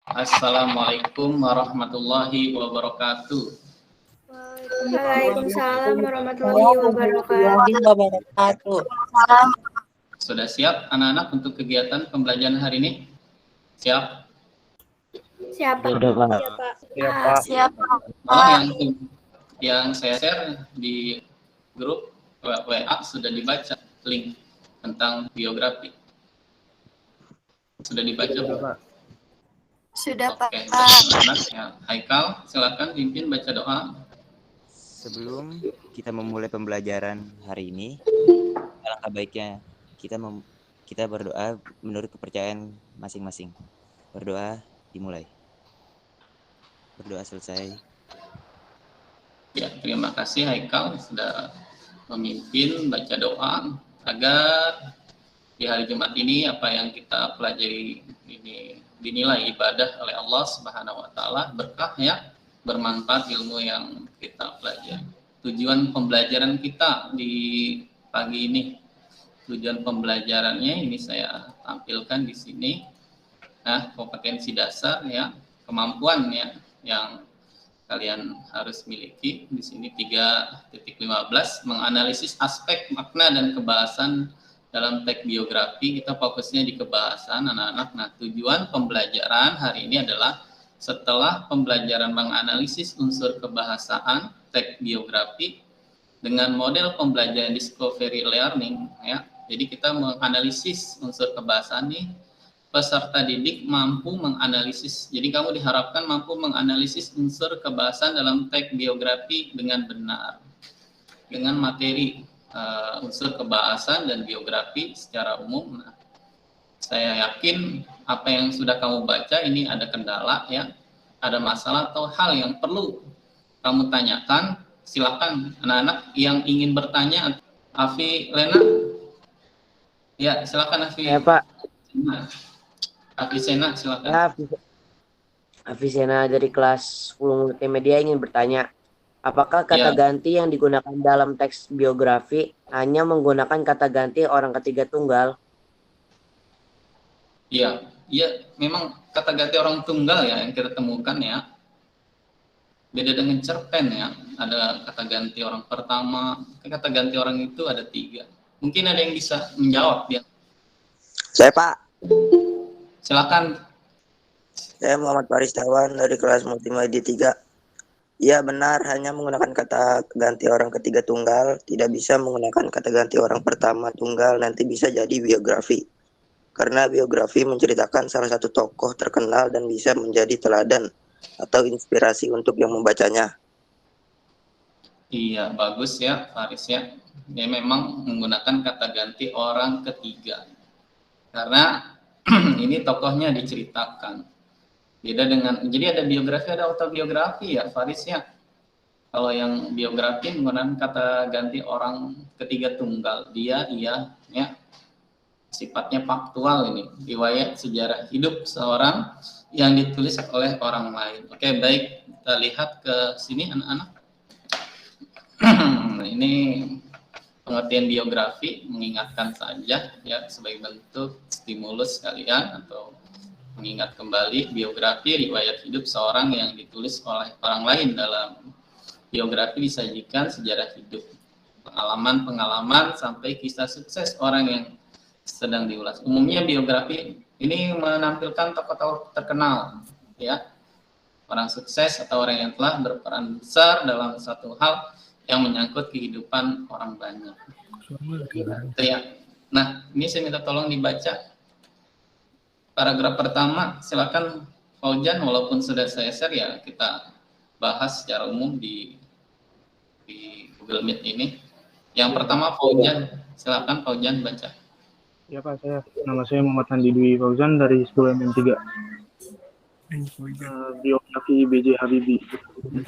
Assalamualaikum warahmatullahi wabarakatuh. Waalaikumsalam warahmatullahi wabarakatuh. Sudah siap anak-anak untuk kegiatan pembelajaran hari ini? Siap? Siapa? Sudah, Pak. Siap. Yang saya share di grup WA sudah dibaca link tentang biografi. Sudah dibaca, Pak? Sudah, Pak. Oke, anak ya. Haikal, silakan pimpin baca doa. Sebelum kita memulai pembelajaran hari ini, alangkah baiknya kita berdoa menurut kepercayaan masing-masing. Berdoa dimulai. Berdoa selesai. Ya, terima kasih Haikal sudah memimpin baca doa agar di hari Jumat ini apa yang kita pelajari ini dinilai ibadah oleh Allah Subhanahu wa taala, berkah ya, bermanfaat ilmu yang kita pelajari. Tujuan pembelajaran kita di pagi ini, tujuan pembelajarannya ini saya tampilkan di sini. Nah, kompetensi dasar ya, kemampuan ya yang kalian harus miliki di sini 3.15 menganalisis aspek makna dan kebahasan dalam teks biografi. Kita fokusnya di kebahasan anak-anak. Nah, tujuan pembelajaran hari ini adalah setelah pembelajaran menganalisis unsur kebahasaan teks biografi dengan model pembelajaran discovery learning ya. Jadi kita menganalisis unsur kebahasaan nih, peserta didik mampu menganalisis. Jadi kamu diharapkan mampu menganalisis unsur kebahasaan dalam teks biografi dengan benar. Dengan materi unsur kebahasan dan biografi secara umum. Nah, saya yakin apa yang sudah kamu baca ini ada kendala ya, ada masalah atau hal yang perlu kamu tanyakan. Silakan anak-anak yang ingin bertanya. Afi Lena, ya silakan Afi. Ya Pak. Afi Sena silakan. Ya, Afi Sena dari kelas 10 multimedia ingin bertanya. Apakah kata ganti yang digunakan dalam teks biografi hanya menggunakan kata ganti orang ketiga tunggal? Iya, memang kata ganti orang tunggal ya yang kita temukan ya. Beda dengan cerpen ya, ada kata ganti orang pertama, kata ganti orang itu ada 3. Mungkin ada yang bisa menjawab ya. Saya Pak. Silakan. Saya Muhammad Faris Tawan dari kelas multimedia 3. Ya benar, hanya menggunakan kata ganti orang ketiga tunggal, tidak bisa menggunakan kata ganti orang pertama tunggal, nanti bisa jadi biografi. Karena biografi menceritakan salah satu tokoh terkenal dan bisa menjadi teladan atau inspirasi untuk yang membacanya. Iya, bagus ya Faris ya. Dia memang menggunakan kata ganti orang ketiga. Karena ini tokohnya diceritakan. Beda dengan, jadi ada biografi, ada autobiografi ya Faris ya. Kalau yang biografi menggunakan kata ganti orang ketiga tunggal, dia, iya, ya. Sifatnya faktual ini, riwayat sejarah hidup seorang yang ditulis oleh orang lain. Oke, baik, kita lihat ke sini anak-anak. Ini pengertian biografi, mengingatkan saja ya sebagai bentuk stimulus kalian atau mengingat kembali biografi riwayat hidup seorang yang ditulis oleh orang lain. Dalam biografi disajikan sejarah hidup, pengalaman-pengalaman sampai kisah sukses orang yang sedang diulas. Umumnya biografi ini menampilkan tokoh-tokoh terkenal ya, orang sukses atau orang yang telah berperan besar dalam satu hal yang menyangkut kehidupan orang banyak. Ya. Nah, ini saya minta tolong dibaca paragraf pertama. Silakan Fauzan, walaupun sudah saya share ya, kita bahas secara umum di Google Meet ini. Yang pertama Fauzan, silakan Fauzan baca. Ya Pak, nama saya Muhammad Handi Dwi Fauzan dari 10 MM3. Biografi B.J. Habibie.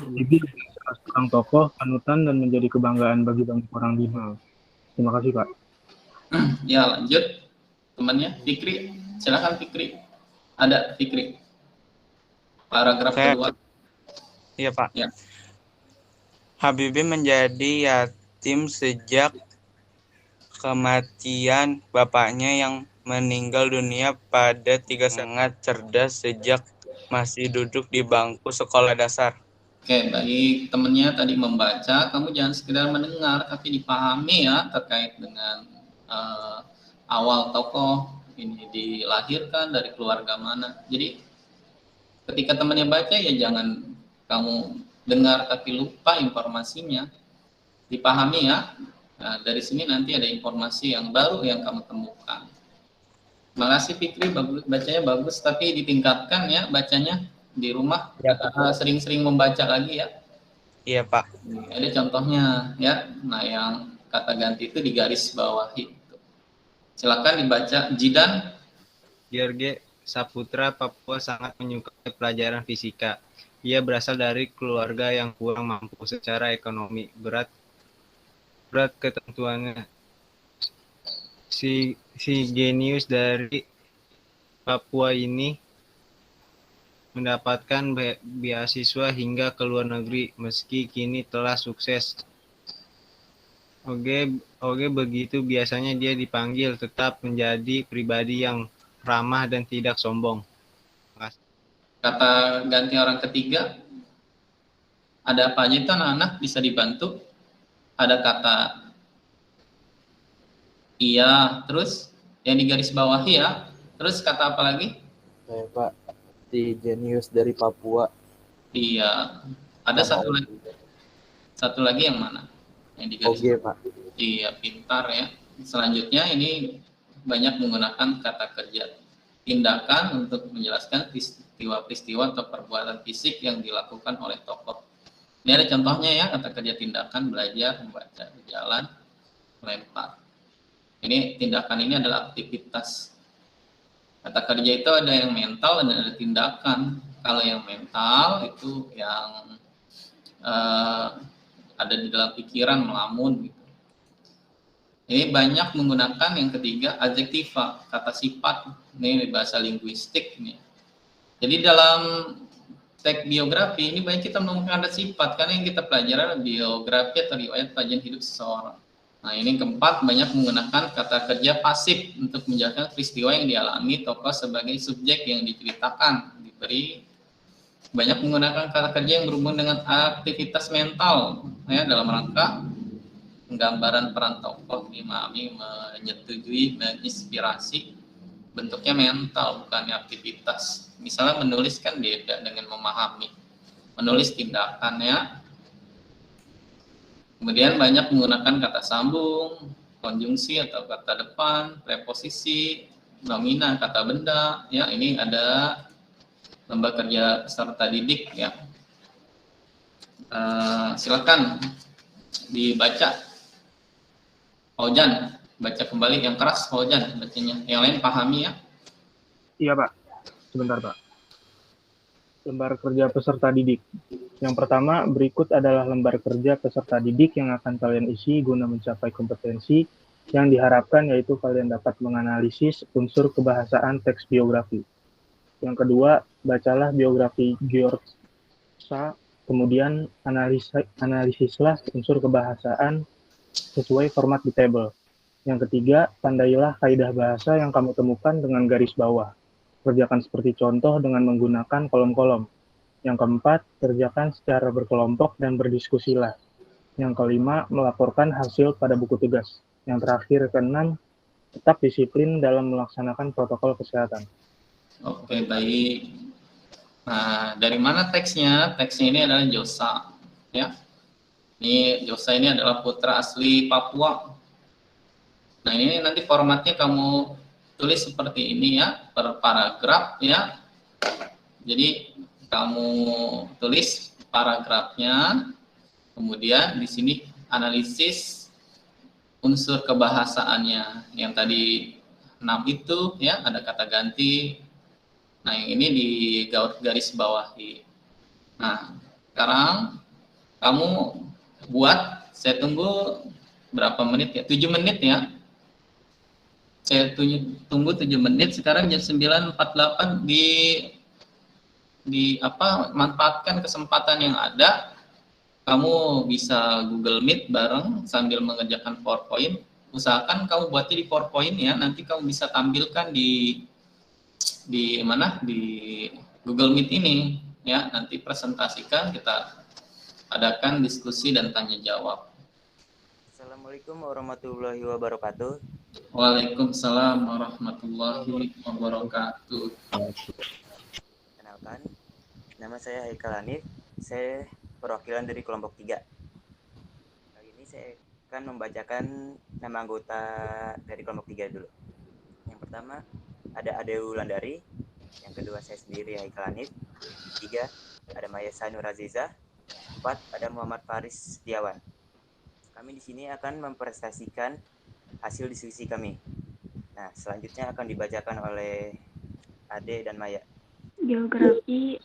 Habibie adalah seorang tokoh, panutan, dan menjadi kebanggaan bagi banyak orang di dunia. Terima kasih Pak. Ya lanjut, temannya Fikri. Silakan Fikri. Ada Fikri. Paragraf kedua. Iya Pak. Ya. Habibie menjadi yatim sejak kematian bapaknya yang meninggal dunia pada 3. Sangat cerdas sejak masih duduk di bangku sekolah dasar. Oke, baik. Temennya tadi membaca, kamu jangan sekedar mendengar, tapi dipahami ya terkait dengan awal tokoh ini dilahirkan dari keluarga mana. Jadi ketika temannya baca ya jangan kamu dengar tapi lupa informasinya, dipahami ya. Nah, dari sini nanti ada informasi yang baru yang kamu temukan. Makasih Fikri, bacanya bagus, tapi ditingkatkan ya bacanya di rumah, Ya, sering-sering membaca lagi ya. Iya Pak. Ada contohnya ya. Nah, yang kata ganti itu digaris bawahi. Silakan dibaca. Jidan. George Saputra, Papua sangat menyukai pelajaran fisika. Ia berasal dari keluarga yang kurang mampu secara ekonomi. Berat ketentuannya. Si genius dari Papua ini mendapatkan beasiswa hingga ke luar negeri, meski kini telah sukses. Oke, begitu biasanya dia dipanggil, tetap menjadi pribadi yang ramah dan tidak sombong. Kata ganti orang ketiga, ada apa aja itu anak-anak bisa dibantu? Ada kata iya, terus yang digaris bawahi ya, terus kata apa lagi? Pak, si jenius dari Papua. Iya, ada satu lagi yang mana? Yang digaris Oke, Pak. Iya, pintar ya. Selanjutnya ini banyak menggunakan kata kerja tindakan untuk menjelaskan peristiwa-peristiwa atau perbuatan fisik yang dilakukan oleh tokoh. Ini ada contohnya ya, kata kerja tindakan, belajar, membaca, berjalan, melempar. Ini tindakan ini adalah aktivitas. Kata kerja itu ada yang mental dan ada tindakan. Kalau yang mental itu yang ada di dalam pikiran, melamun gitu. Ini banyak menggunakan yang ketiga adjektiva, kata sifat. Ini di bahasa linguistik nih. Jadi dalam teks biografi ini banyak kita menemukan ada sifat karena yang kita pelajari adalah biografi atau riwayat pelajaran hidup seseorang. Nah, ini keempat banyak menggunakan kata kerja pasif untuk menjelaskan peristiwa yang dialami tokoh sebagai subjek yang diceritakan. Diberi banyak menggunakan kata kerja yang berhubungan dengan aktivitas mental ya, dalam rangka penggambaran peran tokoh dimahami, menyetujui, menginspirasi. Bentuknya mental bukan aktivitas. Misalnya menulis kan beda dengan memahami. Menulis tindakannya. Kemudian banyak menggunakan kata sambung, konjungsi atau kata depan, preposisi, nomina, kata benda. Ya, ini ada lembar kerja peserta didik ya. Silakan dibaca. Fauzan, baca kembali yang keras Fauzan bacanya. Yang lain pahami ya. Iya Pak, sebentar Pak. Lembar kerja peserta didik. Yang pertama, berikut adalah lembar kerja peserta didik yang akan kalian isi guna mencapai kompetensi yang diharapkan, yaitu kalian dapat menganalisis unsur kebahasaan teks biografi. Yang kedua, bacalah biografi George Sa, kemudian analisislah unsur kebahasaan sesuai format di tabel. Yang ketiga, pandailah kaidah bahasa yang kamu temukan dengan garis bawah. Kerjakan seperti contoh dengan menggunakan kolom-kolom. Yang keempat, kerjakan secara berkelompok dan berdiskusilah. Yang kelima, melaporkan hasil pada buku tugas. Yang terakhir, keenam, tetap disiplin dalam melaksanakan protokol kesehatan. Oke, baik. Nah, dari mana teksnya? Teksnya ini adalah Josa, ya. Ini Josa ini adalah putra asli Papua. Nah, ini nanti formatnya kamu tulis seperti ini ya, per paragraf ya. Jadi kamu tulis paragrafnya, kemudian di sini analisis unsur kebahasaannya. Yang tadi 6 itu ya, ada kata ganti. Nah, yang ini di garis bawahi. Nah, sekarang kamu buat, saya tunggu berapa menit ya? 7 menit ya. Saya tunggu 7 menit. Sekarang jam 9.48 manfaatkan kesempatan yang ada. Kamu bisa Google Meet bareng sambil mengerjakan PowerPoint. Usahakan kamu buatnya di PowerPoint ya. Nanti kamu bisa tampilkan di mana? Di Google Meet ini ya, nanti presentasikan, kita adakan diskusi dan tanya jawab. Assalamualaikum warahmatullahi wabarakatuh. Waalaikumsalam warahmatullahi wabarakatuh. Kenalkan, nama saya Haikal Hanif. Saya perwakilan dari kelompok 3. Kali ini saya akan membacakan nama anggota dari kelompok 3 dulu. Yang pertama ada Ade Wulandari. Yang kedua saya sendiri Haikal Hanif. 3 ada Maya Sanur Aziza. 4 ada Muhammad Faris Setiawan. Kami di sini akan mempresentasikan hasil diskusi kami. Nah, selanjutnya akan dibacakan oleh Ade dan Maya. Geografi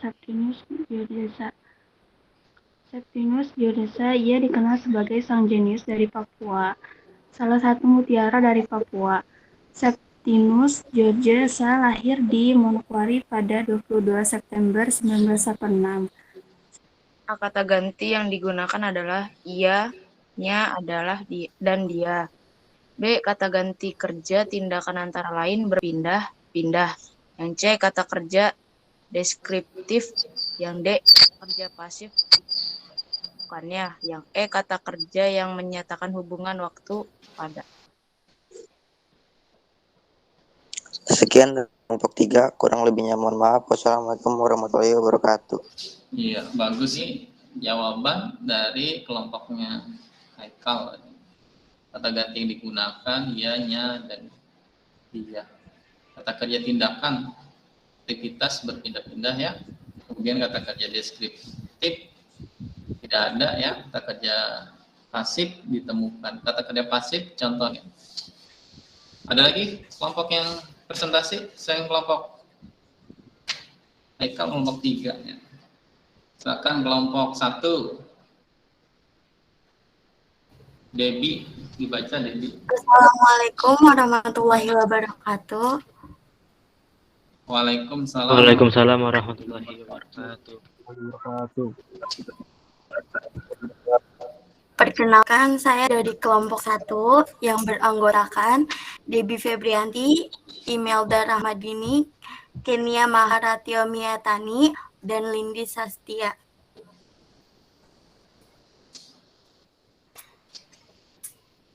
Septinus Geodesa. Septinus Geodesa, ia dikenal sebagai sang jenius dari Papua, salah satu mutiara dari Papua. Septinus Geodesa lahir di Manokwari pada 22 September 1986. Kata ganti yang digunakan adalah ia, nya adalah dan dia. B. Kata ganti kerja tindakan antara lain berpindah, pindah. Yang C. Kata kerja deskriptif. Yang D. Kerja pasif bukannya. Yang E. Kata kerja yang menyatakan hubungan waktu pada. Sekian dari kelompok 3, kurang lebihnya mohon maaf. Wassalamualaikum warahmatullahi wabarakatuh. Iya, bagus sih jawaban dari kelompoknya Haikal. Kata ganti yang digunakan ianya dan dia. Kata kerja tindakan, aktivitas berpindah-pindah ya. Kemudian kata kerja deskriptif tidak ada ya. Kata kerja pasif ditemukan. Kata kerja pasif contohnya. Ada lagi kelompok yang presentasi? Saya kelompok Haikal kelompok 3 ya. Silakan kelompok 1. Debbie, dibaca Debbie. Assalamualaikum warahmatullahi wabarakatuh. Waalaikumsalam. Waalaikumsalam warahmatullahi wabarakatuh. Perkenalkan, saya dari kelompok 1 yang beranggotakan Debbie Febrianti, Imelda Rahmadini, Kenia Maharatio Miatani, dan Lindi Sastia.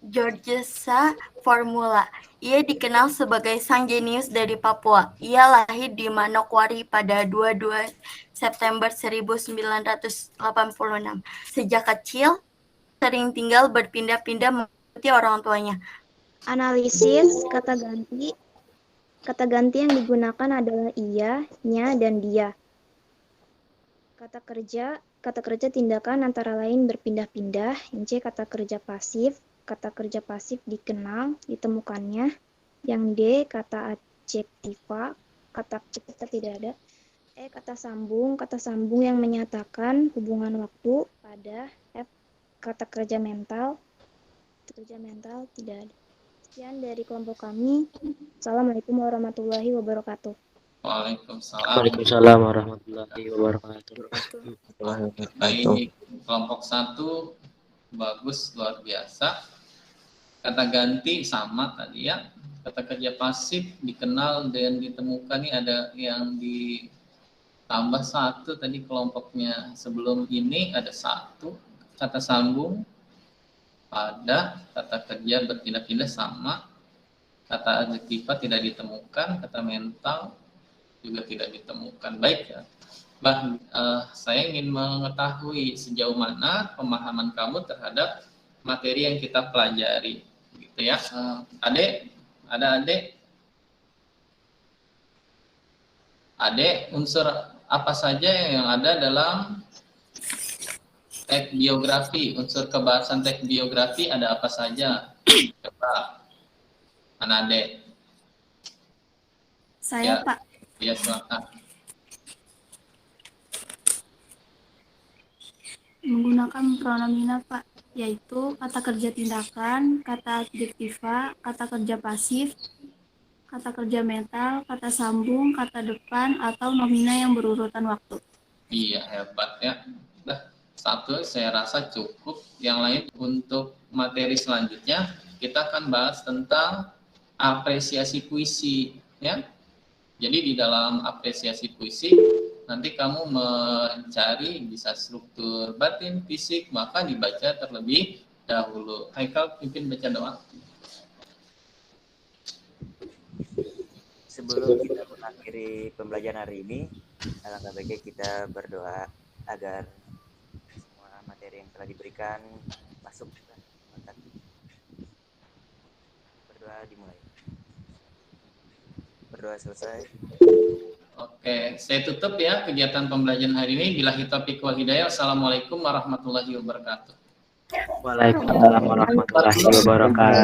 Georgesa Formula. Ia dikenal sebagai sang jenius dari Papua. Ia lahir di Manokwari pada 22 September 1986. Sejak kecil, sering tinggal berpindah-pindah mengikuti orang tuanya. Analisis kata ganti. Kata ganti yang digunakan adalah ia, nya, dan dia. Kata kerja tindakan antara lain berpindah-pindah. Yang C, kata kerja pasif. Kata kerja pasif dikenal, ditemukannya. Yang D, kata adjektiva. Kata adjektiva tidak ada. E, kata sambung yang menyatakan hubungan waktu. Pada. F, kata kerja mental. Kerja mental tidak ada. Sekian dari kelompok kami. Assalamualaikum warahmatullahi wabarakatuh. Waalaikumsalam. Waalaikumsalam warahmatullahi wabarakatuh. Baik, kelompok 1 bagus, luar biasa. Kata ganti sama tadi ya. Kata kerja pasif dikenal dan ditemukan nih, ada yang ditambah 1 tadi kelompoknya sebelum ini ada 1. Kata sambung ada, kata kerja berpindah-pindah sama. Kata adjektiva tidak ditemukan, kata mental juga tidak ditemukan. Baik ya. Saya ingin mengetahui sejauh mana pemahaman kamu terhadap materi yang kita pelajari, gitu ya. Adek, ada adek? Adek, unsur apa saja yang ada dalam teks biografi? Unsur kebahasan teks biografi ada apa saja? Coba, mana adek? Saya, ya, Pak. Ya, silakan. Menggunakan pronomina, Pak, yaitu kata kerja tindakan, kata adjektiva, kata kerja pasif, kata kerja mental, kata sambung, kata depan, atau nomina yang berurutan waktu. Iya, hebat ya. Nah, 1 saya rasa cukup. Yang lain untuk materi selanjutnya kita akan bahas tentang apresiasi puisi, ya. Jadi di dalam apresiasi puisi, nanti kamu mencari bisa struktur batin, fisik, maka dibaca terlebih dahulu. Haikal, pimpin baca doa. Sebelum kita mengakhiri pembelajaran hari ini, alangkah baiknya kita berdoa agar semua materi yang telah diberikan masuk ke otak. Berdoa dimulai. Berdoa selesai. Oke, saya tutup ya kegiatan pembelajaran hari ini. Billahi taufiq wal hidayah. Assalamualaikum warahmatullahi wabarakatuh. Waalaikumsalam warahmatullahi wabarakatuh.